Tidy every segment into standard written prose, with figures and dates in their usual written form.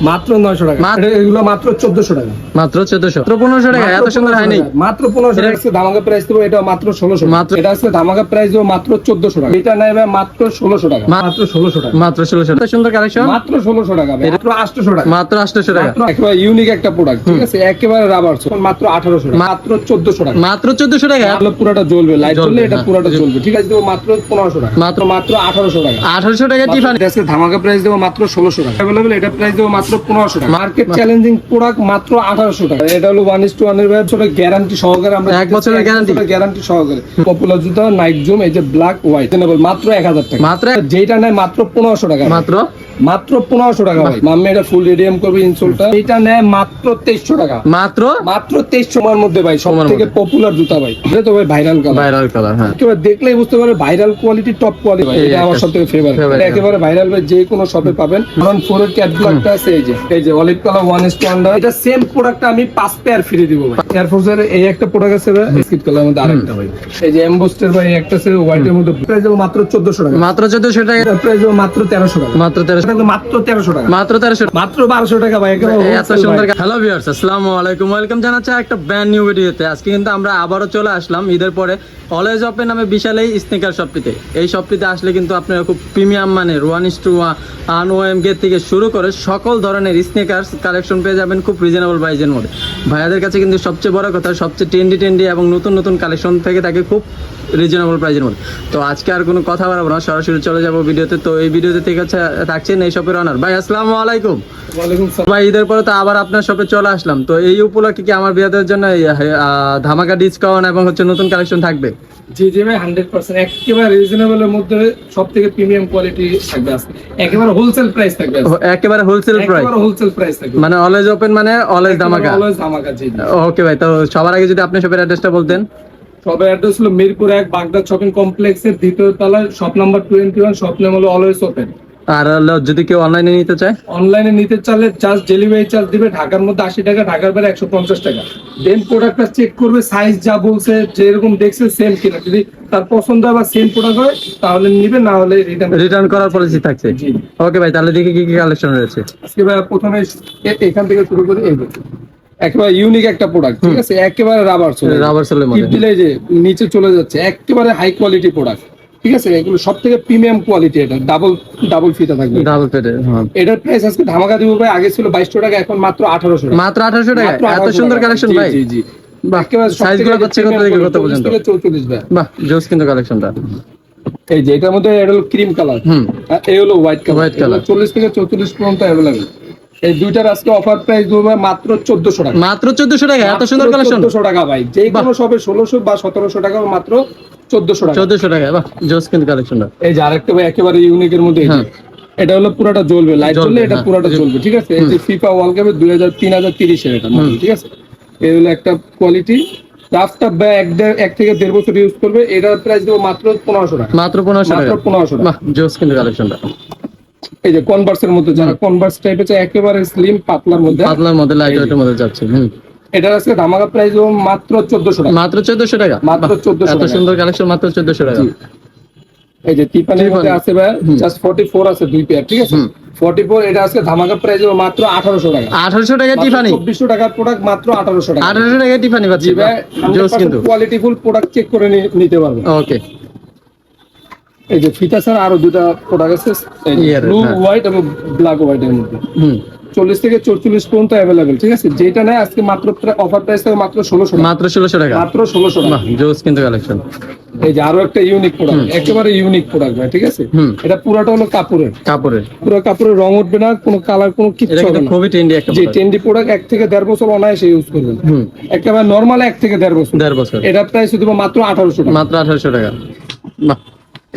মাত্র 900 টাকা। এগুলো মাত্র 1400 টাকা। মাত্র 1400, মাত্র 1500 টাকা। এত সুন্দর হয় নাই, মাত্র 1500 টাকা। ধামাকা প্রাইস দেবো, এটা মাত্র 1600 মাত্র। এটা আছে ধামাকা প্রাইস দেবো মাত্র 1400 টাকা। এটা নেবে মাত্র 1600 টাকা। মাত্র 1600 টাকা। মাত্র 1600 টাকা। সুন্দর কালেকশন, মাত্র 1600 টাকা। মাত্র 800 টাকা। মাত্র 800 টাকা। একেবারে ইউনিক একটা প্রোডাক্ট, ঠিক আছে, একেবারে রাবার মাত্র 1800 টাকা। মাত্র 1400 টাকা। মাত্র 1400 টাকা। আলো পুরোটা জ্বলবে, লাইট জ্বলবে, এটা পুরোটা জ্বলবে, ঠিক আছে, দেবো মাত্র 1500 টাকা। মাত্র মাত্র 1800 টাকা। 1800 টাকা টিফানি। আজকে ধামাকা প্রাইস দেবো মাত্র 1600 টাকা। अवेलेबल এটা প্রাইস দেবো মাত্র 1500 টাকা। মার্কেট চ্যালেঞ্জিং প্রোডাক্ট মাত্র 1800 টাকা। এটা হলো 1:1 এর ব্যাপারে গ্যারান্টি সহকারে আমরা এক বছরের গ্যারান্টি সহকারে পপুলার জুতা নাইট জুম, এই যে ব্ল্যাক হোয়াইট মাত্র 1000 টাকা। মাত্র যেটা নেয় মাত্র 1500 টাকা। মাত্র মাত্র 1500 টাকা ভাই। মাম্মি এটা ফুল রেডিয়াম করবে ইনসোলটা। এটা নেয় মাত্র 2300 টাকা। মাত্র 2300 এর মধ্যে ভাই, সবথেকে পপুলার জুতা ভাই। এটা তো ভাই ভাইরাল কালার। ভাইরাল কালার, হ্যাঁ। একেবারে দেখলেই বুঝতে পারবে ভাইরাল কোয়ালিটি, টপ কোয়ালিটি ভাই। এটা আমার সবথেকে ফেভারিট। এটা একেবারে ভাইরাল ভাই, যে কোনো শপে পাবেন। কারণ 4 এর ক্যাট ব্ল্যাকটা আছে, এই যে অলিভ কালার 1:1। এটা সেম প্রোডাক্টটা আমি 5 পেয়ার ফ্রি দিব ভাই। এয়ারফোর্স এর এই একটা প্রোডাক্ট আছে ভাই, বিস্কিট কালারের মধ্যে আরেকটা ভাই। এই যে এমবোস্টার ভাই একটা আছে হোয়াইটের মধ্যে। প্রাইস দেবো মাত্র 1400 টাকা। মাত্র 1400 টাকা। প্রাইস দেবো মাত্র 1300 টাকা। মাত্র 1300, মাত্র 1300 টাকা। মাত্র 1300, মাত্র 1200 টাকা ভাই। এত সুন্দর। হ্যালো ভিউয়ার্স, আসসালামু আলাইকুম, ওয়েলকাম জানাচ্ছি একটা ব্র্যান্ড নিউ ভিডিওতে। আজকে কিন্তু আমরা আবারও চলে আসলাম ঈদের পরে অলওয়েজ ওপেন নামে বিশাল এই স্নিকার শপটিতে। এই শপটিতে আসলে কিন্তু আপনারা খুব প্রিমিয়াম মানের 1:1 OMG থেকে শুরু করে সকল ধরনের স্নিকার্স কালেকশন পেয়ে যাবেন খুব রিজনেবল প্রাইসের মধ্যে। ভাইয়াদের কাছে কিন্তু সবচেয়ে বড় কথা, সবচেয়ে ট্রেন্ডি এবং নতুন নতুন কালেকশন থেকে থাকে খুব রিজনেবল প্রাইসের মধ্যে। তো আজকে আর কোনো কথা বাড়াবো না, সরাসরি চলে যাবো ভিডিওতে। তো এই ভিডিওতে থেকে থাকছেন এই শপের অনার ভাই। আসসালামু আলাইকুম। ওয়ালাইকুম আসসালাম ভাই, ঈদের পরে তো আবার আপনার শপে চলে আসলাম। তো এই উপলক্ষে কি আমার বিয়াদের জন্য ধামাকা ডিসকাউন্ট এবং নতুন কালেকশন থাকবে? জি জি ভাই, 100% একেবারে রিজনেবল এর মধ্যে সবথেকে প্রিমিয়াম কোয়ালিটি থাকবে আজকে। একেবারে হোলসেল প্রাইস থাকবে আজকে। একেবারে হোলসেল প্রাইস, একেবারে হোলসেল প্রাইস থাকবে। মানে অলওয়েজ ওপেন মানে অলওয়েজ ধামাকা। অলওয়েজ ধামাকা, জি জি। ওকে ভাই, তো সবার আগে যদি আপনি শপের অ্যাড্রেসটা বলতেন। শপের অ্যাড্রেস হলো মিরপুর 1 বাগদাদ শপিং কমপ্লেক্সের দ্বিতীয় তলায়, শপ নাম্বার 21, শপ নেম হলো অলওয়েজ ওপেন। আর যদি কেউ অনলাইনে নিতে চায়? অনলাইনে নিতে চাইলে চার্জ ডেলিভারি চার্জ দিবে ঢাকার মধ্যে 80 টাকা, ঢাকার বাইরে 150 টাকা। দেন প্রোডাক্টটা চেক করবে, সাইজ যা বলছে যেরকম দেখছে সেম কিনা। যদি তার পছন্দ হয় বা সেম প্রোডাক্ট হয় তাহলে নিবে, না হলে রিটার্ন করার পলিসি থাকছে। জি। ওকে ভাই, তাহলে দেখি কি কি কালেকশন রয়েছে। আজকে ভাই প্রথমে এখান থেকে শুরু করি। এই দেখুন একেবারে ইউনিক একটা প্রোডাক্ট, ঠিক আছে, একেবারে রাবার সোলের মধ্যে দিলে যে নিচে চলে যাচ্ছে, একেবারে হাই কোয়ালিটি প্রোডাক্ট, ঠিক আছে। এগুলো সবথেকে প্রিমিয়াম কোয়ালিটি। এটা ডাবল ফিতা থাকবে, ডাবল পেটে। এটার প্রাইস আজকে ধামাকা দিব ভাই। আগে ছিল 2200 টাকা, এখন মাত্র 1800 টাকা। মাত্র 1800 টাকা। এত সুন্দর কালেকশন ভাই। জি জি। বাহ, সাইজগুলো হচ্ছে কত থেকে কত পর্যন্ত? 44 ভাই। বাহ, জোস কিন্তু কালেকশনটা। এই যে এটার মধ্যে এটা হলো ক্রিম কালার, এই হলো হোয়াইট কালার। 40 থেকে 44 পর্যন্ত अवेलेबल। এই দুইটার আজকে অফার প্রাইস দেবো মাত্র 1400 টাকা। মাত্র 1400 টাকা। এত সুন্দর কালেকশন। 1400 টাকা ভাই। যে কোনো সবে 1600 বা 1700 টাকা, মাত্র 1400 টাকা। 1400 টাকা। বাহ, জোস কিন্তু কালেকশনটা। এই যে আরেকটা ভাই একেবারে ইউনিক এর মধ্যে, এটা হলো পুরোটা জ্বলবে, লাইট জ্বলবে, এটা পুরোটা জ্বলবে, ঠিক আছে। এই যে ফিফা ওয়ার্ল্ড কাপে 2030 এর এটা মডেল, ঠিক আছে। এই হলো একটা কোয়ালিটি। রাফটা এক থেকে 1.5 বছর ইউজ করবে। এটার প্রাইস দেবো মাত্র 1500 টাকা। মাত্র 1500 টাকা। মাত্র 1500 টাকা। বাহ, জোস কিন্তু কালেকশনটা। এই যে কনভার্সের মধ্যে, যারা কনভার্স টাইপের চাই, একেবারে স্লিম পাতলার মধ্যে লাইট ওয়েটের মধ্যে যাচ্ছে। এটা আজকে ধামাকা প্রাইস দেবো মাত্র 1400 টাকা। মাত্র 1400 টাকা। মাত্র 1400 এত টাকা। সুন্দর কালেকশন, মাত্র 1400 টাকা। এই যে তিপানের মধ্যে আছে ভাই, জাস্ট 44 আছে দুই পেয়ার, ঠিক আছে। 44 এটা আজকে ধামাকা প্রাইস দেবো মাত্র 1800 টাকা। 1800 টাকা টিফানি। 2400 টাকার প্রোডাক্ট মাত্র 1800 টাকা। 1800 টাকা টিফানি পাচ্ছি ভাই। জোস কিন্তু কোয়ালিটি ফুল প্রোডাক্ট চেক করে নিতে পারবে। ওকে। এই যে ফিতা ছাড়া আরো দুটো প্রোডাক্ট আছে, ব্লু হোয়াইট এবং ব্ল্যাক হোয়াইট এর মধ্যে। 40 থেকে 44 পর্যন্ত अवेलेबल, ঠিক আছে। যেটা নেয় আজকে মাত্র অফার প্রাইস থেকে মাত্র 1600 টাকা। মাত্র 1600 টাকা। মাত্র 1600 টাকা। বাহ, জোস কিন্তু কালেকশন। এই যে আরো একটা ইউনিক প্রোডাক্ট, একেবারে ইউনিক প্রোডাক্ট ভাই, ঠিক আছে। এটা পুরোটা হলো কাপড়ের, পুরো কাপড়ের, রং উঠবে না, কোনো কালার, কোনো কিছু হবে না। খুবই ট্রেন্ডি একটা প্রোডাক্ট। ট্রেন্ডি প্রোডাক্ট 1 থেকে 1.5 বছর অনায়াসে ইউজ করবেন। একেবারে নরমাল 1 থেকে 1.5 বছর। এটা প্রাইস দেব মাত্র 1800 টাকা। মাত্র 1800 টাকা। বাহ,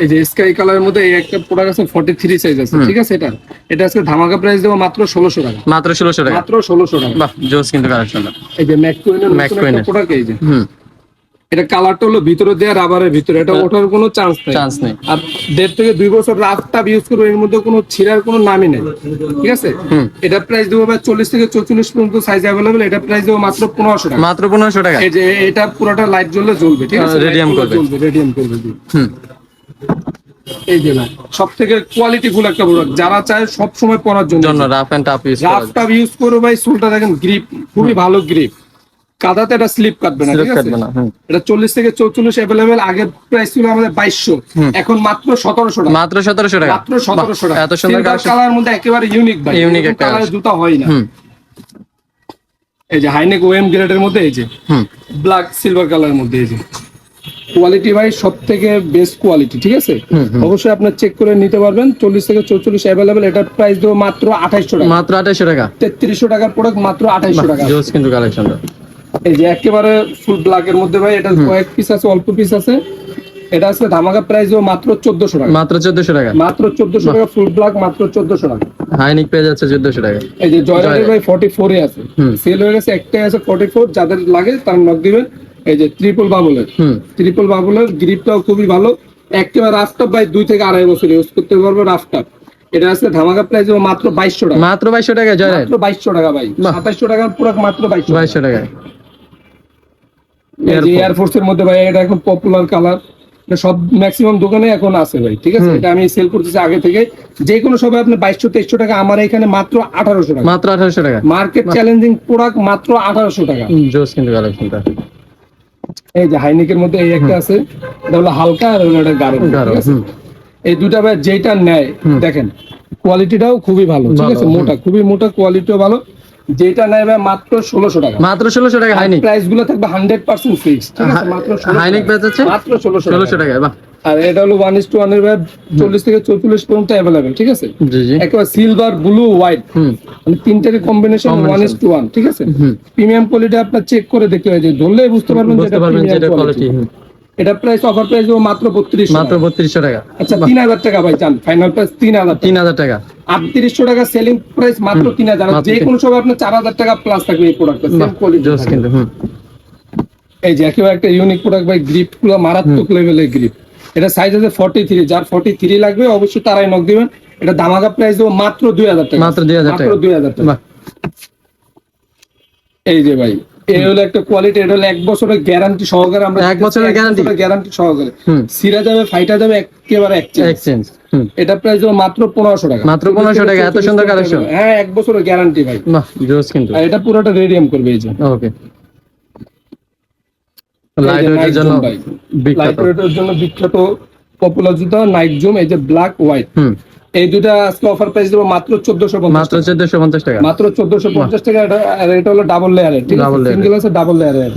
এই যে স্কাই কালারের মধ্যে এই একটা প্রোডাক্ট আছে, 43 সাইজ আছে, ঠিক আছে। এটা আজকে ধামাকা প্রাইস দেব মাত্র 1600 টাকা। মাত্র 1600 টাকা। মাত্র 1600 টাকা। বাহ, জোস কিন্তু কালেকশনটা। এই যে ম্যাককুইনের প্রোডাক্ট, এই যে এটা কালারটা হলো ভিতরে দেয়া রাবারের ভিতরে, এটা ওঠার কোনো চান্স নেই। আর 1.5 থেকে 2 বছর রাফটা ইউজ করবে, এর মধ্যে কোনো ছিঁড়ার কোনো নামই নেই, ঠিক আছে। এটা প্রাইস দেবো ভাই 40 থেকে 44 পর্যন্ত সাইজ अवेलेबल। এটা প্রাইস দেবো মাত্র 1500 টাকা। মাত্র 1500 টাকা। এই যে এটা পুরোটা লাইট জ্বলবে, ঠিক আছে, রেডিয়াম করবে। রেডিয়াম করবে। এই যে ভাই সব থেকে কোয়ালিটি ফুল একটা প্রোডাক্ট, যারা চায় সব সময় পরার জন্য জন্য rough and tough use rough tough use করো ভাই। সোলটা দেখেন গ্রিপ খুবই ভালো গ্রিপ, কাদাতে এটা স্লিপ কাটবে না, ঠিক আছে? কাটবে না। এটা 40 থেকে 44 अवेलेबल। আগে প্রাইস ছিল আমাদের 2200, এখন মাত্র 1700 টাকা। মাত্র 1700 টাকা, মাত্র 1700 টাকা। এত সুন্দর কালার মধ্যে একেবারে ইউনিক ভাই, ইউনিক একটা কালার জুতা হয় না। হুম এই যে হাইনেক ওএম গ্রেডের মধ্যে এই যে হুম ব্ল্যাক সিলভার কালারের মধ্যে এই যে কোয়ালিটি ভাই সব থেকে বেস্ট কোয়ালিটি, ঠিক আছে? অবশ্যই আপনার চেক করে নিতে পারবেন। 40 থেকে 44 अवेलेबल। এটার প্রাইস দেবো মাত্র 2800 টাকা। মাত্র 2800 টাকা। 3300 টাকার প্রোডাক্ট মাত্র 2800 টাকা। জোস কিন্তু কালেকশনটা। এই যে একেবারে ফুল ব্ল্যাক এর মধ্যে ভাই, এটা কয়েক পিস আছে, অল্প পিস আছে। এটা আছে ধামাকা প্রাইস দেবো মাত্র 1400 টাকা। মাত্র 1400 টাকা। মাত্র 1400 টাকা ফুল ব্ল্যাক, মাত্র 1400 টাকা। হাইনিক পেয়ে যাচ্ছে 1400 টাকা। এই যে জয়রাটের ভাই 44 এ আছে, সেল হয়ে গেছে, একটাই আছে 44। যাদের লাগে তার নক দিবেন। এই যে ট্রিপল বাবুলের গ্রিপটাও খুবই ভালো, একেবারে রাফটপ ভাই 2 থেকে 2.5 বছর ইউজ করতে পারবে রাফটপ। এটা আছে ধামাকা প্রাইস মাত্র 2200 টাকা। মাত্র 2200 টাকা জয়রাট। মাত্র 2200 টাকা ভাই। 2700 টাকার প্রোডাক্ট মাত্র 2200 টাকা। এই যে এয়ারফোর্স এর মধ্যে ভাই এটা এখন পপুলার কালার, এটা সব ম্যাক্সিমাম দোকানে এখন আছে ভাই, ঠিক আছে? এটা আমি সেল করতেছি আগে থেকে। যে কোনো সবাই আপনি 2200-2300 টাকা, আমার এখানে মাত্র 1800 টাকা। মাত্র 1800 টাকা। মার্কেট চ্যালেঞ্জিং প্রোডাক্ট মাত্র 1800 টাকা। জোস কিন্তু কালেকশনটা। এই যে হাইনিকের মধ্যে এই একটা আছে, এটা হলো হালকা আর হলো এটা গাঢ়, ঠিক আছে? এই দুটা ভাই যেটা নেয় দেখেন কোয়ালিটিটাও খুবই ভালো, ঠিক আছে? মোটা, খুবই মোটা, কোয়ালিটিও ভালো। যেটা নেয় ভাই মাত্র 1600 টাকা। মাত্র 1600 টাকা হাইনিক। প্রাইস গুলো থাকবে 100% ফিক্সড, ঠিক আছে? মাত্র 1600 হাইনিক প্রাইস আছে মাত্র 1600 টাকা। বাহ। আর এটা হলো 1:1 এর ভাই 40 থেকে 44 পর্যন্ত अवेलेबल, ঠিক আছে? জি জি। একেবারে সিলভার, ব্লু, হোয়াইট, মানে তিনটারই কম্বিনেশন 1:1, ঠিক আছে? প্রিমিয়াম কোয়ালিটি আপনার চেক করে দেখতে হয়, যে ধরলে বুঝতে পারবেন যে এটা প্রিমিয়াম কোয়ালিটি। এটা প্রাইস অফার প্রাইস মাত্র 3200। মাত্র 3200 টাকা। আচ্ছা 3000 টাকা ভাই চান, ফাইনাল প্রাইস 3000 টাকা। 3800 টাকা সেলিং প্রাইস, মাত্র 3000। যে কোনো সময় আপনার 4000 টাকা প্লাস থাকবে এই প্রোডাক্টটা, সেম কোয়ালিটি জোস কিন্তু। এই যে একেবারে একটা ইউনিক প্রোডাক্ট ভাই, গ্রিপ গুলো মারাত্মক লেভেলের গ্রিপ। এটা সাইজ আছে 43, যার 43 লাগবে অবশ্যই তারাই নক দিবেন। এটা ধামাকা প্রাইস দেবো মাত্র 2000 টাকা। মাত্র 2000 টাকা। মাত্র 2000 টাকা। এই যে ভাই এই হলো একটা কোয়ালিটি, এটা হলো 1 বছরের গ্যারান্টি সহকারে। আমরা 1 বছরের গ্যারান্টি সহকারে, সিরা যাবে, ফাইটা যাবে, একেবারে এক্সচেঞ্জ। এটা প্রাইস দেবো মাত্র 1500 টাকা। মাত্র 1500 টাকা। এত সুন্দর কালেকশন। হ্যাঁ 1 বছরের গ্যারান্টি ভাই। বাহ জোস কিন্তু। আর এটা পুরোটা রেডিয়াম করবে এই যে। ওকে। লাইটওয়েটের জন্য বিখ্যাত। লাইটওয়েটের জন্য বিখ্যাত পপুলার জুতা নাইট জুম, এই যে ব্ল্যাক হোয়াইট। এই দুটা আজকে অফার প্রাইস দেবো মাত্র 1450। মাত্র 1450 টাকা। মাত্র 1450 টাকা। এটা হলো ডাবল লেয়ারের, ঠিক আছে? সিঙ্গেল আছে, ডাবল লেয়ারের।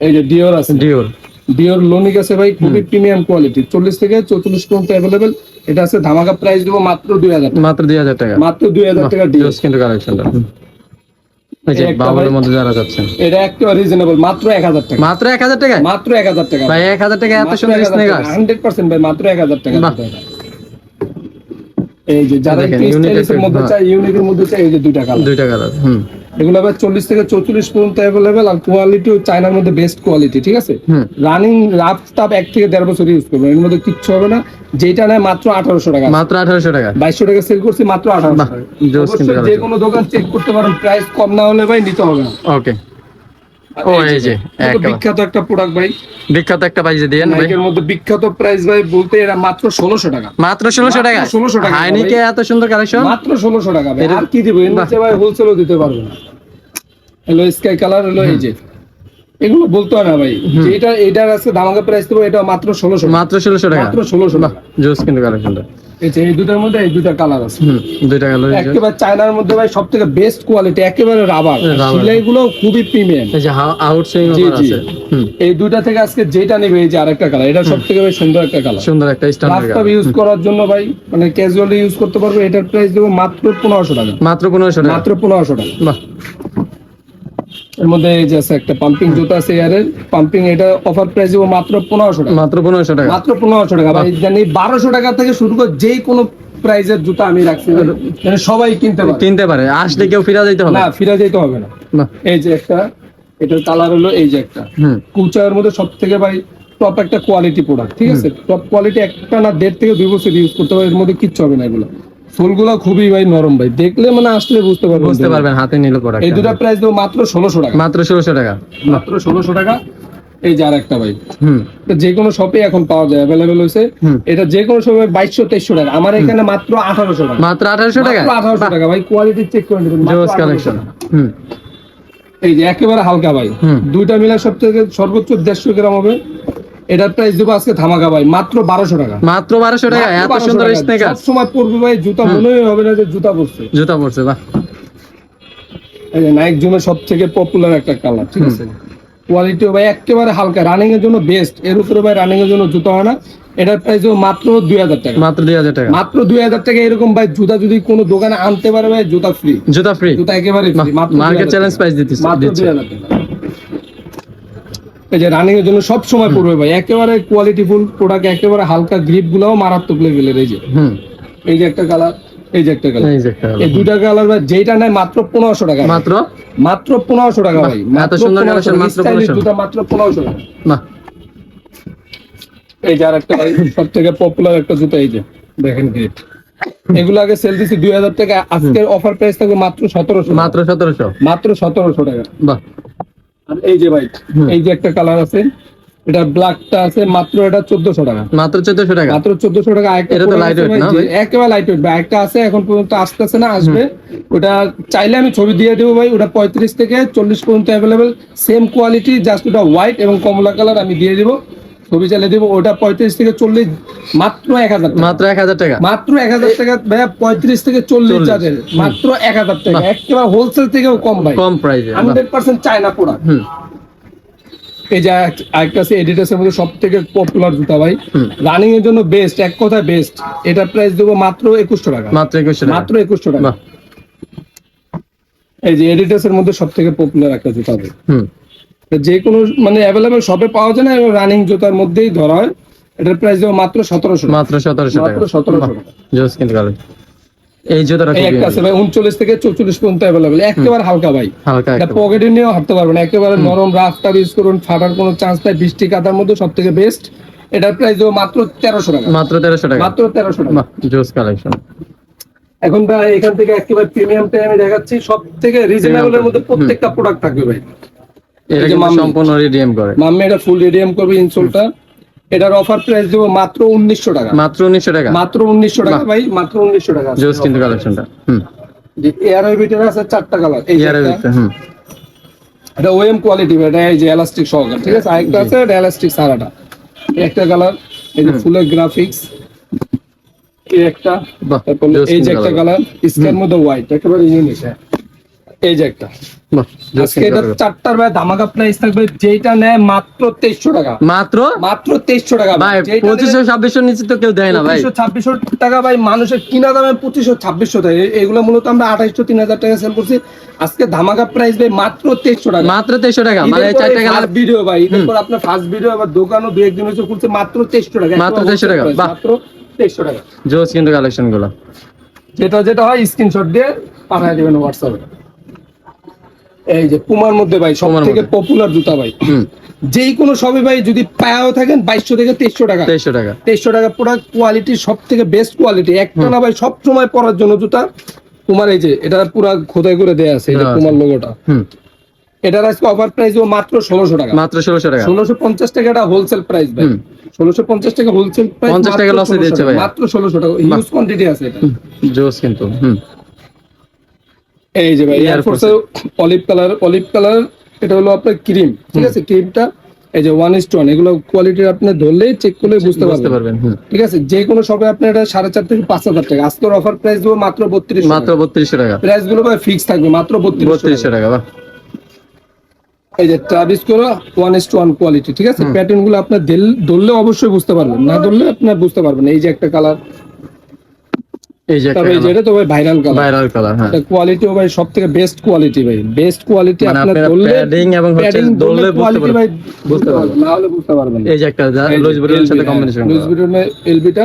এই যে ডিওর আছে, ডিওর লোনিক আছে ভাই, খুবই প্রিমিয়াম কোয়ালিটি। 40 থেকে 44 পর্যন্ত अवेलेबल। এটা আছে ধামাকা প্রাইস দেবো মাত্র 2000 টাকা। মাত্র 2000 টাকা। মাত্র 2000 টাকা ডিওর কিন্তু কালেকশনটা। এই যে বাবুলের মধ্যে যারা যাচ্ছেন, এটা একেবারে রিজনেবল, মাত্র 1000 টাকা। মাত্র 1000 টাকা। মাত্র 1000 টাকা ভাই। 1000 টাকা এত সুন্দর স্নেকার 100% ভাই, মাত্র 1000 টাকা। বাহ। এই যে যারা দেখেন, ইউনিকের মধ্যে চাই, ইউনিকের মধ্যে চাই, এই যে দুইটা কালার। এগুলো আবার 40 থেকে 44 পর্যন্ত अवेलेबल। আর কোয়ালিটিও চায়নার মধ্যে বেস্ট কোয়ালিটি, ঠিক আছে? রানিং রাফ টাপ 1 থেকে 1.5 বছর ইউজ করবেন, এর মধ্যে কিচ্ছু হবে না। যেটা নেয় মাত্র 1800 টাকা। মাত্র 1800 টাকা। 2200 টাকা সেল করছি, মাত্র 1800 টাকা। অবশ্যই যে কোনো দোকান চেক করতে পারেন, প্রাইস কম না হলে ভাই নিতে হবে না। ওকে। ও এই যে বিখ্যাত একটা প্রোডাক্ট ভাই, বিখ্যাত একটা প্রাইস দেন ভাই। এর মধ্যে বিখ্যাত প্রাইস ভাই বলতে এটা মাত্র 1600 টাকা। মাত্র 1600 টাকা। 1600 টাকা। হাইনিকে এত সুন্দর কালেকশন মাত্র 1600 টাকা ভাই। আর কি দিব? এর নিচে ভাই হোলসেলও দিতে পারবে না। হলো স্কাই কালার, হলো এই যে এগুলো বলতে হয় না ভাই। যেটা এটার আছে ধামাকা প্রাইস দেবো, এটা মাত্র 1600। মাত্র 1600 টাকা। মাত্র 1600 টাকা। জোস কিন্তু কালেকশনটা। এই যে এই দুটার মধ্যে এই দুটা কালার আছে। দুইটা কালার। একেবারে চায়নার মধ্যে ভাই সবথেকে বেস্ট কোয়ালিটি, একেবারে রাবার। সেলাইগুলো খুবই প্রিমিয়াম। এই যে আউটসাইড আছে। এই দুটা থেকে আজকে যেটা নেবে, এই যে আরেকটা কালার, এটা সবথেকে ভাই সুন্দর একটা কালার, সুন্দর একটা স্ট্যান্ডার্ড কালার ইউজ করার জন্য ভাই, মানে ক্যাজুয়ালি ইউজ করতে পারবে। এটার প্রাইস দেবো মাত্র 1500 টাকা। মাত্র 1500 টাকা। মাত্র 1500 টাকা। বাহ। এর মধ্যে এই যে আছে একটা পাম্পিং জুতা আছে এয়ারের পাম্পিং, এটা অফার প্রাইস দেবো মাত্র 1500 টাকা। মাত্র 1500 টাকা। মাত্র 1500 টাকা ভাই। জানি 1200 টাকা থেকে শুরু করে যে কোনো প্রাইজের জুতা আমি রাখছি, মানে সবাই কিনতে পারে। আসলে কেউ ফিরা যাইতে হবে না, ফিরা যেতে হবে না। এই যে একটা, এটার কালার হলো এই যে একটা কুচার মধ্যে সবথেকে ভাই টপ একটা কোয়ালিটি প্রোডাক্ট, ঠিক আছে? টপ কোয়ালিটি, একটা না 1.5 থেকে 2 বছর ইউজ করতে হবে, এর মধ্যে কিচ্ছু হবে না। এগুলো ফুলগুলো খুবই ভাই নরম ভাই, দেখলে মানে আসলে বুঝতে পারবেন, হাতে নিলে পড়া। এই দুটা প্রাইস দেবো মাত্র 1600 টাকা। মাত্র 1600 টাকা। মাত্র 1600 টাকা। এই যে আরেকটা ভাই, হুম এটা যে কোনো শপে এখন পাওয়া যায়, অ্যাভেলেবেল হয়েছে। হুম। এটা যে কোনো শপে 2200-2300 টাকা, আমার এখানে মাত্র 1800 টাকা। মাত্র 1800 টাকা, মাত্র 1800 টাকা ভাই, কোয়ালিটি চেক করে নেবেন। মাত্র জোস 1800 কালেকশন। টাকা। হুম এই যে একেবারে হালকা ভাই, হুম। দুইটা মিলে সবথেকে সর্বোচ্চ 150 গ্রাম হবে। এটার প্রাইস দেবো আজকে ধামাকা ভাই, মাত্র 1200 টাকা। মাত্র 1200 টাকা, মাত্র এত 1200 সুন্দর টাকা। স্নেকার, সব সময় পরবে ভাই, জুতা মনেই হবে না যে জুতা পরছে। জুতা পড়ছে বাহ। এই যে নাইক জুমের সবথেকে পপুলার একটা কালার, ঠিক আছে। কোয়ালিটি ভাই একেবারে হালকা, রানিং এর জন্য বেস্ট। এর উপরে ভাই রানিং এর জন্য জুতা হয় না। এটার প্রাইস দেবো মাত্র 2000 টাকা। মাত্র 2000 টাকা, মাত্র 2000 টাকা। এরকম ভাই জুতা যদি কোনো দোকানে আনতে পারে ভাই, জুতা ফ্রি, জুতা ফ্রি, জুতা একেবারে ফ্রি। মাত্র মার্কেট 2000 চ্যালেঞ্জ টাকা। প্রাইস দিতেছে, মাত্র দিচ্ছে। 2000 টাকা। এই যে রানিং এর জন্য সব সময় পড়বে ভাই, একেবারে কোয়ালিটিফুল প্রোডাক্ট, একেবারে হালকা, গ্রিপ গুলাও মারাত্মক লেভেলের। এই যে হুম এই যে একটা কালার, এই যে একটা কালার, এই যে একটা হলো। এই দুইটা কালার ভাই যেটা নেয় মাত্র 1500 টাকা। মাত্র মাত্র 1500 টাকা ভাই, বাহ, এত সুন্দর কালেকশন, মাত্র 1500 জুতা মাত্র 1500 টাকা। বাহ। এই যে আরেকটা ভাই সব থেকে পপুলার একটা জুতা, এই যে দেখেন গ্রেট। এগুলো আগে সেল দিছি 2000 টাকা, আজকের অফার প্রাইস থাকবে মাত্র 1700। মাত্র 1700, মাত্র 1700 টাকা। বাহ। আর এই যে ভাই, এই যে একটা কালার আছে, এটা ব্ল্যাকটা আছে, মাত্র এটা 1400 টাকা। মাত্র 1400 টাকা, মাত্র 1400 টাকা। আরেকটা এটা তো product lightweight আছে না ভাই, ভাই? একেবারে লাইট ওয়েট ভাই। একটা আছে এখন পর্যন্ত আসতেছে না, আসবে। ওটা চাইলে আমি ছবি দিয়ে দেবো ভাই, ওটা 35 থেকে 40 পর্যন্ত অ্যাভেলেবেল, সেম কোয়ালিটি, জাস্ট ওটা হোয়াইট এবং কমলা কালার আমি দিয়ে দিব, ছবি চালিয়ে দিব। ওটা 35 থেকে 40, মাত্র 1000 টাকা। মাত্র 1000 টাকা, মাত্র 1000 টাকা ভাইয়া, 35 থেকে 40 যাদের, মাত্র 1000 টাকা। একেবারে হোলসেল থেকেও কম ভাই, কম প্রাইসে। 100% চায়না প্রোডাক্ট। হুম এই যে আরেকটা আছে এডিডাসের মধ্যে সব থেকে পপুলার জুতা ভাই, হুম। রানিং এর জন্য বেস্ট, এক কথায় বেস্ট। এটার প্রাইস দেবো মাত্র 2100 টাকা। মাত্র 2100 টাকা, মাত্র 2100 টাকা। বাহ। এই যে এডিডাসের মধ্যে সব থেকে পপুলার একটা জুতা ভাই, হুম যে কোনো মানে অ্যাভেলেবেল শপে পাওয়া যায় না, এবং রানিং জুতার মধ্যেই ধরা হয়। এটার প্রাইস দেবো মাত্র 1700 টাকা। মাত্র 1700 টাকা, মাত্র 1700 টাকা। জোস কিন্তু কালেকশন। এই জুতাটা এই খুবই একটা আছে ভাই 39 থেকে 44 পর্যন্ত অ্যাভেলেবেল, একেবারে হালকা ভাই। হালকা এটা একটা, পকেটে নিয়েও হাঁটতে পারবেন, একেবারে নরম, রাফটা ইউজ করুন, ফাটার কোনো চান্স নাই, বৃষ্টি কাদার মধ্যে সব থেকে বেস্ট। এটার প্রাইস দেবো মাত্র 1300 টাকা। মাত্র 1300 টাকা, মাত্র 1300 টাকা। বাহ। জোস কালেকশন। এখন ভাই এখান থেকে একেবারে প্রিমিয়াম টাই আমি দেখাচ্ছি, সব থেকে রিজনেবলের মধ্যে প্রত্যেকটা প্রোডাক্ট থাকবে ভাই। এটা এই যে কিন্তু মাম্মি। সম্পূর্ণ রিডিএম করে, মাম্মি এটা ফুল রিডিয়াম করবে ইনসোলটা। এটার অফার প্রাইস দেবো মাত্র 1900 টাকা। মাত্র 1900 টাকা, মাত্র 1900 টাকা ভাই, মাত্র 1900 টাকা। জোস কিন্তু কালেকশনটা। হুম যে এয়ার ভিতরে আছে 4টা কালার, এই যে ইয়ারের একটা, ভিতরে, হুম এটা ওএম কোয়ালিটি, এটা এই যে এলাস্টিক সহকারে, ঠিক আছে। আরেকটা আছে এটা এলাস্টিক সারাটা, এই একটা কালার, এই যে ফুলের গ্রাফিক্স, এই একটা, বাহ। তারপর জোস এই যে কিন্তু একটা কালার, কালার স্ক্যান মধ্যে হোয়াইট, একেবারে ইউনিক। এই যে একটা, বাহ। জোস আজকে কিন্তু এটা কালার। 4টার ভাই ধামাকা প্রাইস থাকবে, যেটা নেয় মাত্র 2300 টাকা। মাত্র মাত্র 2300 টাকা ভাই, যেটা নেয় 2500-2600 নিচে তো কেউ দেয় না ভাই। 2500-2600 টাকা ভাই, মানুষের কিনা দামে 2500-2600 টাকা। এগুলো মূলত আমরা 2800-3000 টাকা সেল করছি। আজকে ধামাকা প্রাইস ভাই মাত্র 2300 টাকা। মাত্র 2300 টাকা, মানে 4টা কালার। ভিডিও ভাই, ঈদের পর আপনার ফার্স্ট ভিডিও, আবার দোকানও দু একদিন হয়েছে খুলছে, মাত্র 2300 টাকা। মাত্র 2300 টাকা, বাহ। মাত্র 2300 টাকা। জোস কিন্তু কালেকশন গুলো। যেটা যেটা হয় স্ক্রিনশট দিয়ে পাঠিয়ে দিবেন হোয়াটসঅ্যাপে। এই যে পুমার মধ্যে ভাই সব পুমার থেকে মধ্যে। পপুলার জুতা ভাই, হুম যেই কোনো সবে ভাই যদি পায়াও থাকেন 2200 থেকে 2300 টাকা। 2300 টাকা, 2300 টাকা প্রোডাক্ট, কোয়ালিটি সব থেকে বেস্ট কোয়ালিটি, একটা না ভাই সব সময় পরার জন্য জুতা। পুমার এই যে এটা পুরো খোদাই করে দেয়া আছে, এই যে দেয়া আছে। পুমার লোগোটা। হুম এটার আজকে অফার প্রাইস মাত্র 1600 টাকা। মাত্র 1600 টাকা, 1650 টাকা এটা হোলসেল প্রাইস ভাই। হুম। 1650 টাকা হোলসেল প্রাইস, 50 টাকা loss এ দিয়েছে ভাই। মাত্র 1600 টাকা, হিউজ কোয়ান্টিটি আছে এটা। জোস কিন্তু। হুম এই যে ভাই Air air force Force olive colour, এটা হলো আপনার ক্রিম, ঠিক আছে। ক্রিমটা এই যে 1:1, এগুলো কোয়ালিটি আপনি ধরলেই চেক করলে বুঝতে বুঝতে পারবেন, পারবেন। হুম ঠিক আছে। যে কোনো শপে আপনি এটা 4500 থেকে 5000 টাকা। আজকের অফার প্রাইস দেবো মাত্র 3200 মাত্র 3200 টাকা, প্রাইস গুলো ভাই ফিক্স থাকবে, মাত্র 3200 3200 টাকা, বাহ। এই যে ট্রাভিস করো 1:1 কোয়ালিটি, ঠিক আছে। প্যাটার্ন গুলো আপনার ধরলে অবশ্যই বুঝতে পারবেন, না ধরলে আপনার বুঝতে পারবেন না। এই যে একটা কালার, এই যে একটা তবে এই যে এটা তো ভাই ভাইরাল কালার, ভাইরাল কালার। হ্যাঁ, এটা কোয়ালিটিও ভাই সব থেকে বেস্ট কোয়ালিটি ভাই, বেস্ট কোয়ালিটি। মানে আপনার আপনারা ধরলে padding এবং হচ্ছে padding ধরলে বুঝতে কোয়ালিটি পারবেন। ভাই বুঝতে পারবেন, না হলে বুঝতে পারবেন না। এই যে একটা লুইস ভিটনের সাথে কম্বিনেশন, লুইস ভিটনের এলবিটা,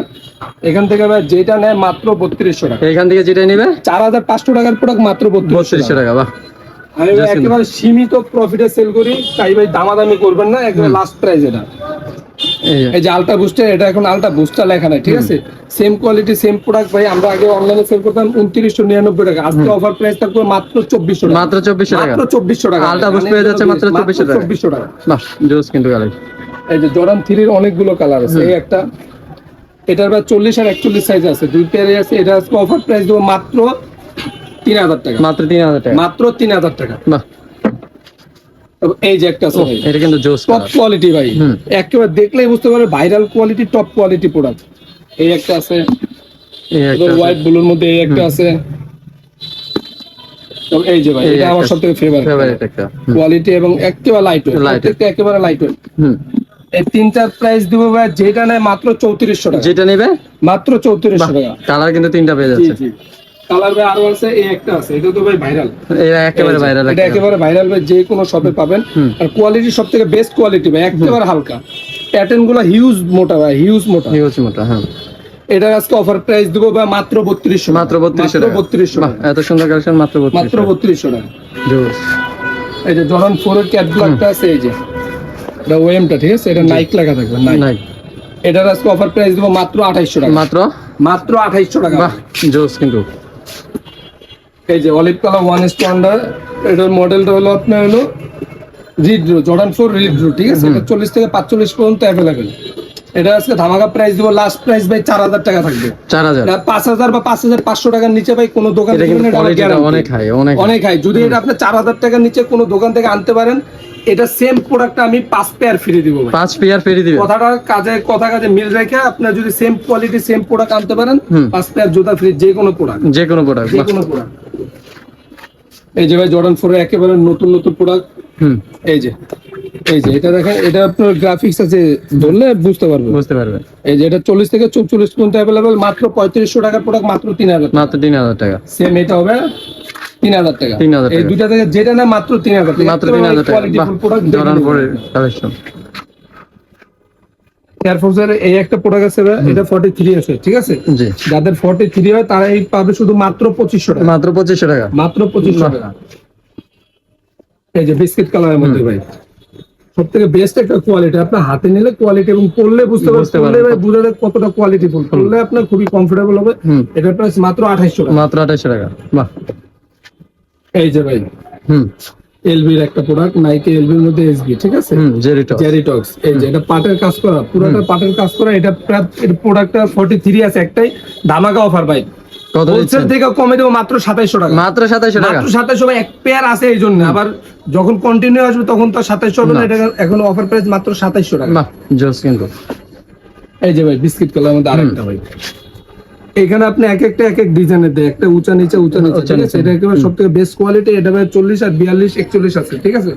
এখান থেকে ভাই যেটা নেয় মাত্র 3200 টাকা। এখান থেকে যেটা নিবে 4500 টাকার প্রোডাক্ট মাত্র 3200 3200 টাকা, বাহ। আমি ভাই একেবারে সীমিত প্রফিটে সেল করি, তাই ভাই দামাদামি করবেন না, একেবারে লাস্ট প্রাইস এটা। এই যে আলট্রা বুস্টার, এটা এখন আলট্রা বুস্টার লেখা নাই, ঠিক আছে? সেম কোয়ালিটি সেম প্রোডাক্ট ভাই, আমরা আগে অনলাইনে সেল করতাম 2999 টাকা, আজকে অফার প্রাইস থাকবে মাত্র 2400 টাকা। মাত্র 2400 টাকা, মাত্র 2400 টাকা আলট্রা বুস্ট পেয়ে যাচ্ছে মাত্র 2400 টাকা। 2400 টাকা। বাহ, জোস কিন্তু কালেকশন। এই যে জর্ডান 3 এর অনেকগুলো কালার আছে, এই একটা, এটার বা 40 আর 41 সাইজ আছে, দুই পেয়ারে আছে। এটা আজকে অফার প্রাইস দেবো মাত্র 3000 টাকা। মাত্র 3000 টাকা, মাত্র 3000 টাকা। বাহ। এই যে একটা আছে ভাই, এটা কিন্তু জোস টপ কোয়ালিটি ভাই, একেবারে দেখলেই বুঝতে পারবে viral quality, top quality product. এই একটা আছে, এই একটা হোয়াইট ব্লুর মধ্যে এই একটা আছে। তো এই যে ভাই, এটা আমার সবথেকে ফেভারিট একটা কোয়ালিটি এবং একেবারে লাইট ওয়েট, একেবারে লাইট ওয়েট। এই তিনটার প্রাইস দিব ভাই, যেটা নেয় মাত্র 3400 টাকা। যেটা নেবে মাত্র 3400 টাকা। কালার কিন্তু তিনটা পেয়ে যাচ্ছে। জি জি, কালার ভাই আরো আছে, এই একটা আছে, এটা তো ভাই ভাইরাল, এটা একেবারে ভাইরাল, এটা একেবারে ভাইরাল ভাই, যে কোনো শপে পাবেন। আর কোয়ালিটি সবথেকে বেস্ট কোয়ালিটি ভাই, একেবারে হালকা, প্যাটার্ন গুলো হিউজ মোটা ভাই, হিউজ মোটা। হ্যাঁ। এটা আজকে অফার প্রাইস দিব ভাই মাত্র 3200। মাত্র 3200 টাকা। 3200 বাহ, এত সুন্দর কালেকশন, মাত্র 3200 টাকা। জোস। এই যে জর্ডান 4 এর ক্যাট ব্ল্যাকটা আছে, এই যে এটা ওএমটা, ঠিক আছে? এটা নাইক লেখা থাকবে, নাইক। এটার আজকে অফার প্রাইস দিব মাত্র 2800 টাকা। মাত্র 2800 টাকা। বাহ, জোস কিন্তু। এই যে অলিভ কালার ওয়ান স্ট্যান্ডার, এটার মডেলটা হলো আপনার হলো রিড্রো, জর্ডান 4 রিড্রো, ঠিক আছে? এটা 40 থেকে 45 পর্যন্ত অ্যাভেলেবেল। এটা আজকে ধামাকা প্রাইস দিব, লাস্ট প্রাইস ভাই 4000 টাকা থাকবে। 4000, 5000 বা 5500 টাকার নিচে ভাই কোনো দোকান থেকে অনেক হাই। যদি এটা আপনি 4000 টাকার নিচে কোনো দোকান থেকে আনতে পারেন, এটা সেম প্রোডাক্টটা আমি 5 পেয়ার ফ্রি দিব ভাই। 5 পেয়ার ফ্রি দিবেন? কথা কাজে মিল রেখে আপনার যদি সেম কোয়ালিটি সেম প্রোডাক্ট আনতে পারেন, 5 পেয়ার জুতা ফ্রি, যে কোনো প্রোডাক্ট। এই যে ভাই জর্ডান 4 এর একেবারে নতুন প্রোডাক্ট। এই যে এটা দেখেন, এটা আপনার গ্রাফিক্স আছে, ধরলে বুঝতে পারবেন। এই যে এটা 40 থেকে 44 পর্যন্ত अवेलेबल, মাত্র 3500 টাকার প্রোডাক্ট, মাত্র 3000 টাকা। সেম এটা হবে 3000 টাকা। এই দুইটা থেকে যেটা না মাত্র 3000 টাকা, মাত্র 3000 টাকা। জর্ডান 4 এর কালেকশন। এয়ারফোর্সের এই একটা প্রোডাক্ট আছে, এটা 43 আছে, ঠিক আছে? জি, যাদের 43 হয় তারা এই পাবে শুধু মাত্র 2500 টাকা। মাত্র 2500 টাকা। মাত্র 2500 টাকা। এই যে বিস্কিট কালারের মধ্যে ভাই, সবথেকে বেস্ট একটা কোয়ালিটি, আপনার হাতে নিলে কোয়ালিটি এবং পরলে বুঝতে পারবেন ভাই, বুঝা যায় কতটা কোয়ালিটি ফুল, পরলে আপনার খুবই কমফোর্টেবল হবে। এটার প্রাইস মাত্র 2800 টাকা। মাত্র 2800 টাকা। বাহ। এই যে ভাই এলবি এর একটা প্রোডাক্ট, নাইকি এলবি এর মধ্যে এসবি, ঠিক আছে? জেরিটক্স। এই যে এটা পাটের কাজ করা, পুরোটা পাটের কাজ করা। এটা প্রোডাক্টটা 43 আছে, একটাই ধামাকা অফার ভাই। কত হোলসেল থেকে কমে দেবো মাত্র 2700 টাকা। মাত্র 2700 টাকা। মাত্র 2700 ভাই, এক পেয়ার আছে এই জন্য। আবার যখন কন্টিনিউ আসবে তখন তো 2700 হবে না, এটা এখন অফার প্রাইস মাত্র 2700 টাকা। বাহ, জোস কিন্তু। এই যে ভাই বিস্কিট কালার মধ্যে আরেকটা ভাই, এখানে আপনি এক এক ডিজাইনের দেয়, একটা উঁচা নিচে, ঠিক আছে? এটা একেবারে সবথেকে বেস্ট কোয়ালিটি। এটা ভাই 40 আর 42 41 আছে, ঠিক আছে?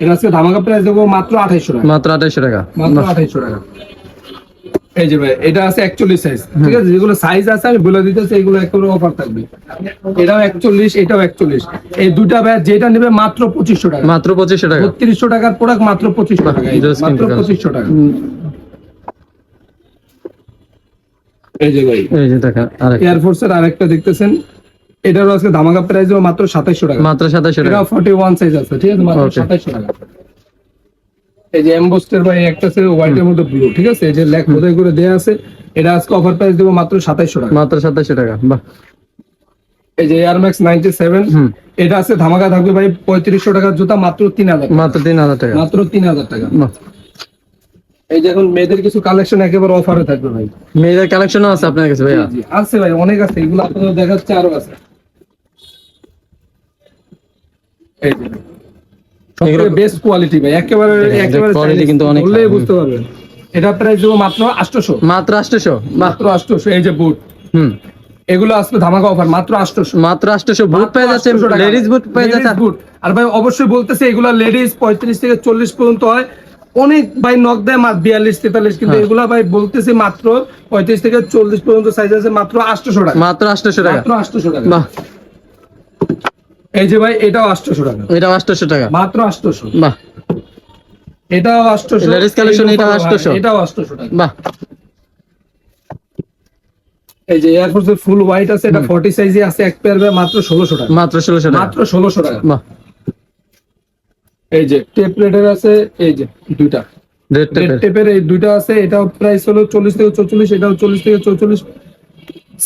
এটা আজকে ধামাকা প্রাইস দেবো মাত্র 2800 টাকা। মাত্র 2800 টাকা। মাত্র 2800 টাকা। এই যে ভাই এটা আছে 41 সাইজ, ঠিক আছে? যেগুলো সাইজ আছে আমি বলে দিতেছি, এগুলো একেবারে অফার থাকবে। এটাও 41, এটাও 41। এই দুটা ভাই যেটা নেবে মাত্র 2500 টাকা। মাত্র 2500 টাকা। 3200 টাকার প্রোডাক্ট মাত্র 2500 টাকা। মাত্র 2500 টাকা। এই যে ভাই, এই যে দেখেন এয়ারফোর্স এর আরেকটা দেখতেছেন, এটারও আজকে ধামাকা প্রাইস দেবো মাত্র 2700 টাকা। মাত্র 2700 টাকা। এটা 41 সাইজ আছে, ঠিক আছে? মাত্র 2700 টাকা। এই যে এমবোস্টার ভাই একটা আছে হোয়াইটের মধ্যে ব্লু, ঠিক আছে? এই যে লেখ খোদাই করে দেয়া আছে, এটা আজকে অফার প্রাইস দেবো মাত্র 2700 টাকা। মাত্র 2700 টাকা। বাহ। এই যে এয়ার ম্যাক্স 97, এটা আছে ধামাকা থাকবে ভাই 3500 টাকার জুতা, মাত্র 3000। মাত্র 3000 টাকা। মাত্র 3000 টাকা। বাহ। এই যে এখন মেয়েদের কিছু কালেকশন একেবারে অফারে থাকবে ভাই। মেয়েদের কালেকশনও আছে আপনার কাছে ভাইয়া? জি আছে ভাই, অনেক আছে, এগুলো আপনাদের দেখাচ্ছে, আরো আছে। এই যে সবথেকে বেস্ট কোয়ালিটি ভাই, একেবারে কোয়ালিটি কিন্তু অনেক, বললেই বুঝতে পারবেন। এটা প্রাইস দেবো মাত্র 800। মাত্র 800। মাত্র 800। এই যে বুট, এগুলো আসবে ধামাকা অফার, মাত্র 800। মাত্র 800 বুট পেয়ে যাচ্ছে, লেডিস বুট পেয়ে যাচ্ছে। বুট আর ভাই অবশ্যই বলতেছে, এগুলা লেডিস 35 থেকে 40 পর্যন্ত হয়। অনেক ভাই নক দেয় 42 43, কিন্তু এগুলা ভাই বলতেছে মাত্র 35 থেকে 40 পর্যন্ত সাইজ আছে, মাত্র 800 টাকা। মাত্র 800 টাকা। মাত্র 800 টাকা। বাহ। এই যে ভাই এটাও 800 টাকা। এটাও 800 টাকা। মাত্র 800। বাহ। এটাও 800। লেডিস কালেকশন, এটাও 800। এটাও 800 টাকা। বাহ। এই যে এয়ারফোর্স এর ফুল হোয়াইট আছে, এটা 40 সাইজে আছে, এক পেয়ার মাত্র 1600 টাকা। মাত্র 1600 টাকা। মাত্র 1600 টাকা। বাহ। এই যে টেপ রেডার আছে, এই যে দুইটা রেড রেড টেপের এই দুইটা আছে। এটাও প্রাইস হলো 40 থেকে 44, এটাও 40 থেকে 44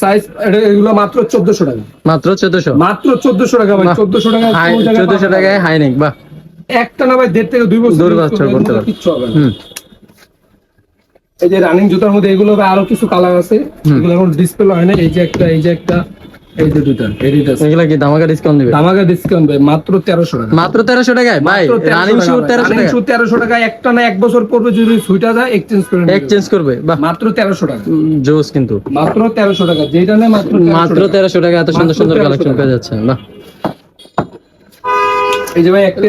সাইজ। এগুলো মাত্র 1400 টাকা, মাত্র 1400, মাত্র 1400 টাকা ভাই। 1400 টাকা 1400 টাকায় হাইনেক। বাহ, একটা না ভাই 1.5 থেকে 2 বছর দূর বছর করতে পারবে। কিচ্ছু হবে না। হুম, এই যে রানিং জুতার মধ্যে এগুলো ভাই আরো কিছু কালার আছে, এগুলো এখন ডিসপ্লে হয় না। এই যে একটা, এই যে একটা, এই যে দুটো এডিডাস। এগুলা কি ধামাকা ডিসকাউন্ট দিবে? ধামাকা ডিসকাউন্ট ভাই, মাত্র 1300 টাকা। মাত্র 1300 টাকায় ভাই, রানিং শু 1300 রানিং টাকা। শু 1300 টাকা। একটা না 1 বছর পর্বে যদি সুইটা যায় এক্সচেঞ্জ করে নেবে। এক্সচেঞ্জ করবে? বাহ, মাত্র 1300 টাকা, জোস কিন্তু। মাত্র 1300 টাকা। যেটা নেয় মাত্র মাত্র 1300 টাকা এত সুন্দর সুন্দর কালেকশন পেয়ে যাচ্ছেন। বাহ, এই যে ভাই একটা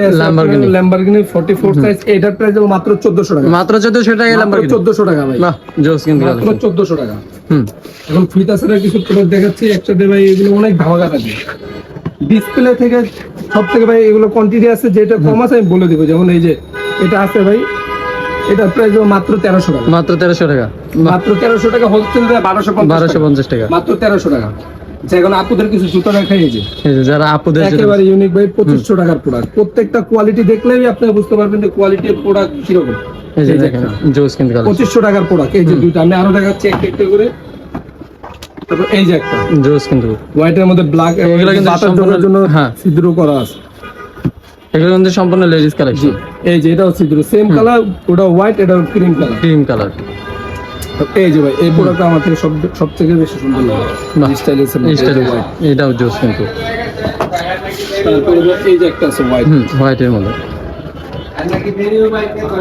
ল্যাম্বরগিনি 44 সাইজ, এটার প্রাইস মাত্র 1400 টাকা। মাত্র 1400 টাকায় ল্যাম্বরগিনি, 1400 টাকা ভাই। বাহ, জোস কিন্তু মাত্র কালেকশন। 1400 টাকা। হুম, এখন ফিতাসের কিছু প্রোডাক্ট দেখাচ্ছি একসাথে ভাই। এগুলো অনেক ধামাকা থাকে ডিসপ্লে থেকে। সব থেকে ভাই এগুলো কোয়ান্টিটি আছে, যেটা কম আছে আমি বলে দিব। যেমন এই যে এটা আছে ভাই, এটার প্রাইস মাত্র 1300 টাকা। মাত্র 1300 টাকা, মাত্র 1300 টাকা। হোলসেল 1250 টাকা। মাত্র 1300 টাকা। আচ্ছা, এখন আপুদের কিছু জুতো দেখাই। এই যে এই যে যারা আপুদের জন্য একেবারে ইউনিক ভাই, 2500 টাকার প্রোডাক্ট। প্রত্যেকটা কোয়ালিটি দেখলেই আপনি বুঝতে পারবেন যে কোয়ালিটির প্রোডাক্ট কিরকম। এই যে দেখেন, জোস কিন্তু কালেকশন, 2500 টাকার প্রোডাক্ট। এই যে দুইটা আমি আরো দেখাচ্ছি একটা একটা করে। তারপর এই যে একটা জোস কিন্তু। হোয়াইটের মধ্যে ব্ল্যাক, এগুলো কিন্তু সম্পূর্ণ জন্য হ্যাঁ, ছিদ্র করা আছে। এগুলো কিন্তু সম্পূর্ণ লেডিস কালেকশন। এই যে এটাও ছিদ্র, সেম কালার, ওটা হোয়াইট, এটা ক্রিম কালার। Cream colour. এই যে ভাই এই প্রোডাক্টটা আমার থেকে সব থেকে বেশি সুন্দর লাগে। বাহ, স্টাইলিশ হোয়াইট। এটাও জোস কিন্তু। তারপরে এই যে একটা আছে হোয়াইট, হোয়াইটের মধ্যে।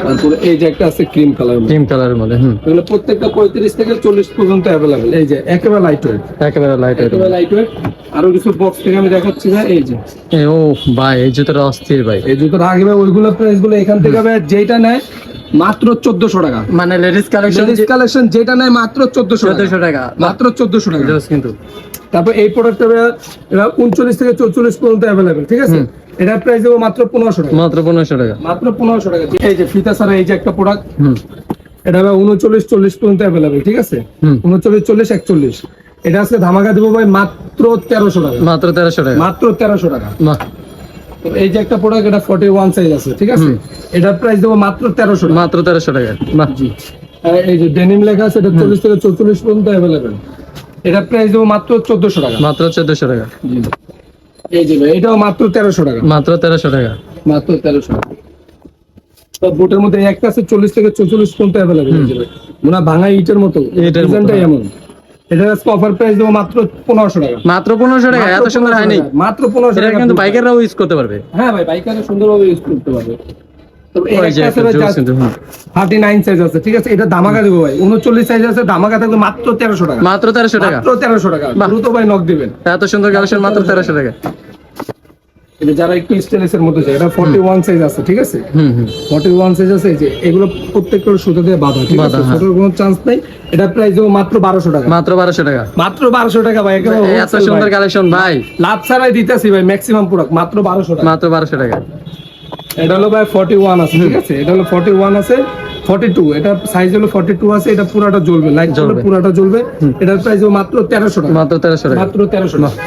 তারপরে এই যে একটা আছে ক্রিম কালার। ক্রিম কালারের মধ্যে। হুম, এগুলো প্রত্যেকটা 35 থেকে 40 পর্যন্ত অ্যাভেলেবেল। এই যে একেবারে লাইট ওয়েট, একেবারে লাইট ওয়েট। একেবারে লাইট ওয়েট। আরো কিছু বক্স থেকে আমি দেখাচ্ছি না। এই যে ও ভাই, এই জুতোটা অস্থির ভাই। এই জুতোর আগে ভাই ওইগুলো প্রাইস গুলো এখান থেকে ভাই যেটা নেয় মাত্র 1400 টাকা। মানে লেডিস কালেকশন, লেডিস কালেকশন যেটা নেয় মাত্র 1400 টাকা, মাত্র 1400 টাকা। জোস কিন্তু। তারপর এই প্রোডাক্টটা এরা 39 থেকে 44 পর্যন্ত অ্যাভেলেবেল। ঠিক আছে, এটার প্রাইস দেবো মাত্র 1500 টাকা। মাত্র 1500 টাকা, মাত্র 1500 টাকা। এই যে ফিতা ছাড়া এই যে একটা প্রোডাক্ট, হুম, এটা ভাই 39 40 পর্যন্ত অ্যাভেলেবেল। ঠিক আছে, হুম, 39 40 41। এটা আজকে ধামাকা দেবো ভাই মাত্র 1300 টাকা। মাত্র 1300 টাকা, মাত্র 1300 টাকা। বাহ, তো এই যে একটা প্রোডাক্ট, এটা 41 সাইজ আছে। ঠিক আছে, এটার প্রাইস দেবো মাত্র 1300 টাকা। মাত্র 1300 টাকা, বাহ। জি, আর এই যে ডেনিম লেখা আছে, এটা 40 থেকে 44 পর্যন্ত অ্যাভেলেবেল। এটার প্রাইস দেবো মাত্র 1400 টাকা। মাত্র 1400 টাকা। জি, এই যে ভাই এটাও মাত্র 1300 টাকা। মাত্র 1300 টাকা, মাত্র 1300 টাকা। তো বুটের মধ্যে একটা আছে 40 থেকে 44 পর্যন্ত অ্যাভেলেবল। মনে হয় ভাঙা ইটের মতো, ইটের মতো, ডিজাইনটাই এমন। এটা অফার প্রাইস দেবো মাত্র 1500 টাকা। মাত্র 1500 টাকা। এত সুন্দর হয় নাই, মাত্র 1500 এটা টাকা। কিন্তু বাইকাররাও ইউজ করতে পারবে। হ্যাঁ ভাই, বাইকারে সুন্দরভাবে ইউজ করতে পারবে। তবে এই ওই যে একটা আছে ভাই, জোস just কিন্তু, হুম, 39 সাইজ আছে। ঠিক আছে, এটা ধামাকা দেবো ভাই। 39 সাইজ আছে, ধামাকা থাকবে মাত্র 1300 টাকা। মাত্র 1300 টাকা, মাত্র 1300 টাকা। বাহ। দ্রুত ভাই নক দিবেন। এত সুন্দর কালেকশন মাত্র 1300 টাকা। এটা যারা একটু স্টাইলিশের মধ্যে চায়, এটা 41 সাইজ আছে। ঠিক আছে, হুম, হুম, 41 সাইজ আছে। এই যে এগুলো প্রত্যেকটা সুতো দিয়ে বাঁধা। ঠিক আছে, বাঁধা, হ্যাঁ। সুতোর কোনো চান্স নাই। এটা প্রাইস দেবো মাত্র 1200 টাকা। মাত্র 1200 টাকা, মাত্র 1200 টাকা ভাই। একেবারে এত wholesale সুন্দর ভাই। কালেকশন ভাই, লাভ ছাড়াই দিতেছি ভাই ম্যাক্সিমাম প্রোডাক্ট মাত্র 1200 টাকা। মাত্র 1200 টাকা। এটা হলো ভাই 41 আছে। ঠিক আছে, এটা হলো 41 আছে, 42 এটা সাইজ হলো 42 আছে। এটা পুরাটা জ্বলবে, লাইট জ্বলবে, পুরাটা জ্বলবে। এটার প্রাইস মাত্র 1300 টাকা। মাত্র 1300 টাকা, মাত্র 1300 টাকা।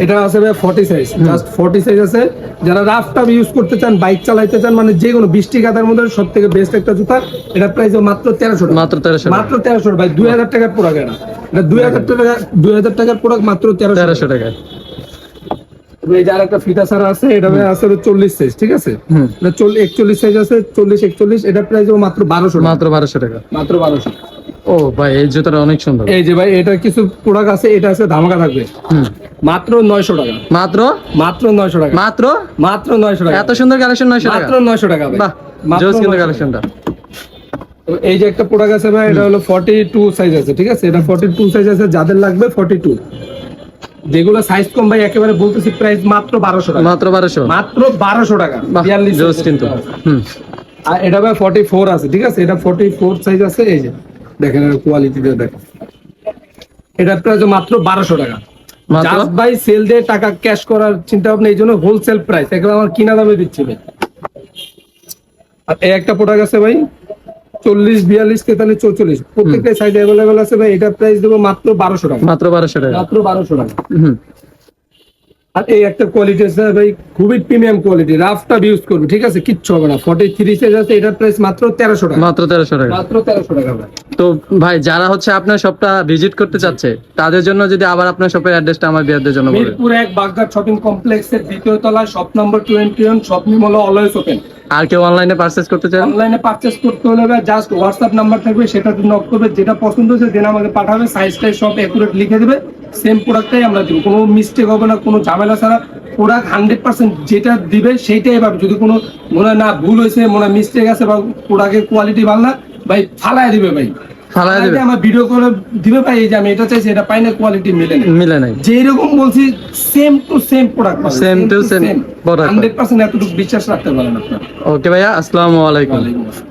এটা আছে ভাই 40 সাইজ, জাস্ট 40 সাইজ আছে। যারা রাফ টাফ ইউজ করতে চান, বাইক চালাইতে চান, মানে যে কোনো বৃষ্টি কাদার মধ্যে সবথেকে বেস্ট একটা জুতা। এটা প্রাইস মাত্র 1300 টাকা। মাত্র 1300 টাকা, মাত্র 1300 ভাই। 2000 টাকার প্রোডাক্ট। এটা 2000 টাকার প্রোডাক্ট মাত্র 1300 টাকা। এই যে আরেকটা ফিতা ছাড়া আছে, এটা ভাই আছে 40 সাইজ। ঠিক আছে, হুম, এটা 41 সাইজ আছে, 40 41। এটা প্রাইস মাত্র 1200 টাকা। মাত্র 1200 টাকা, মাত্র 1200। ও ভাই, এই জুতোটা অনেক সুন্দর। এই যে ভাই এটা কিছু প্রোডাক্ট আছে, এটা আছে ধামাকা থাকবে হুম, মাত্র 900 টাকা। মাত্র মাত্র 900 টাকা। মাত্র মাত্র 900 টাকা। এত সুন্দর কালেকশন 900 টাকা, মাত্র 900 টাকা ভাই। বাহ, মাত্র জোস কিন্তু 900 টাকা। কালেকশনটা। তো এই যে একটা প্রোডাক্ট আছে ভাই, এটা হলো 42 সাইজ আছে। ঠিক আছে, এটা 42 সাইজ আছে। যাদের লাগবে 42, যেগুলো সাইজ কম ভাই একেবারে বলতেছি প্রাইস মাত্র 1200 টাকা। মাত্র 1200, মাত্র 1200 টাকা। বাহ, 42 জোস কিন্তু। হুম, আর এটা ভাই 44 আছে। ঠিক আছে, এটা 44 সাইজ আছে। এই যে দেখেন এর কোয়ালিটিটা দেখেন। এটা প্রাইস মাত্র 1200 টাকা। মাত্র জাস্ট ভাই সেল দিয়ে টাকা ক্যাশ করার চিন্তা ভাবনা, এই জন্য হোলসেল প্রাইস এগুলো আমার কিনা দামে দিচ্ছি ভাই। আর এই একটা প্রোডাক্ট আছে ভাই 40 42 43 44 প্রত্যেকটা সাইজ अवेलेबल আছে ভাই। এটা প্রাইস দেবো মাত্র 1200 টাকা। মাত্র 1200 টাকা। মাত্র 1200 টাকা। হুম, আর এই একটা কোয়ালিটি আছে ভাই, খুবই premium quality, rough tough use করবে, ঠিক আছে, কিচ্ছু হবে না। 43 সাইজ আছে, এটার প্রাইস মাত্র 1300 টাকা, মাত্র 1300 টাকা। মাত্র 1300 টাকা ভাই। তো ভাই যারা হচ্ছে আপনার শপটা ভিজিট করতে চাচ্ছে তাদের জন্য যদি আবার আপনার শপের অ্যাড্রেসটা আমার বিয়ারদের জন্য বলেন। মিরপুর 1 বাগদার শপিং কমপ্লেক্সের দ্বিতীয় তলায় shop number 21, shopping mall always open. আর কেউ অনলাইনে পারচেজ করতে চান? অনলাইনে পারচেজ করতে হলে জাস্ট হোয়াটসঅ্যাপ নাম্বার থাকবে, সেটাতে নক করবে, যেটা পছন্দ হচ্ছে দেন আমাকে পাঠাবে, সাইজটাই সব অ্যাকুরেট লিখে দেবে, সেম প্রোডাক্টটাই আমরা দিব, কোনো মিস্টেক হবে না, কোনো ঝামেলা ছাড়া প্রোডাক্ট 100% যেটা দিবে সেইটাই পাবে। যদি কোনো মনে হয় না ভুল হয়েছে, মনে হয় মিস্টেক আছে বা প্রোডাক্টের কোয়ালিটি ভালো না, ভাই ফালায় দিবে, ভাই ফালায় দিবে, আমার ভিডিও করে দিবে, ভাই এই যে আমি এটা চাইছি এটা পাই না, কোয়ালিটি মিলে নাই, যেরকম বলছি same to same product, same to same product 100% এতটুকু বিশ্বাস রাখতে পারেন আপনারা। ওকে ভাইয়া, আসসালামু আলাইকুম। ওয়ালাইকুম আসসালাম।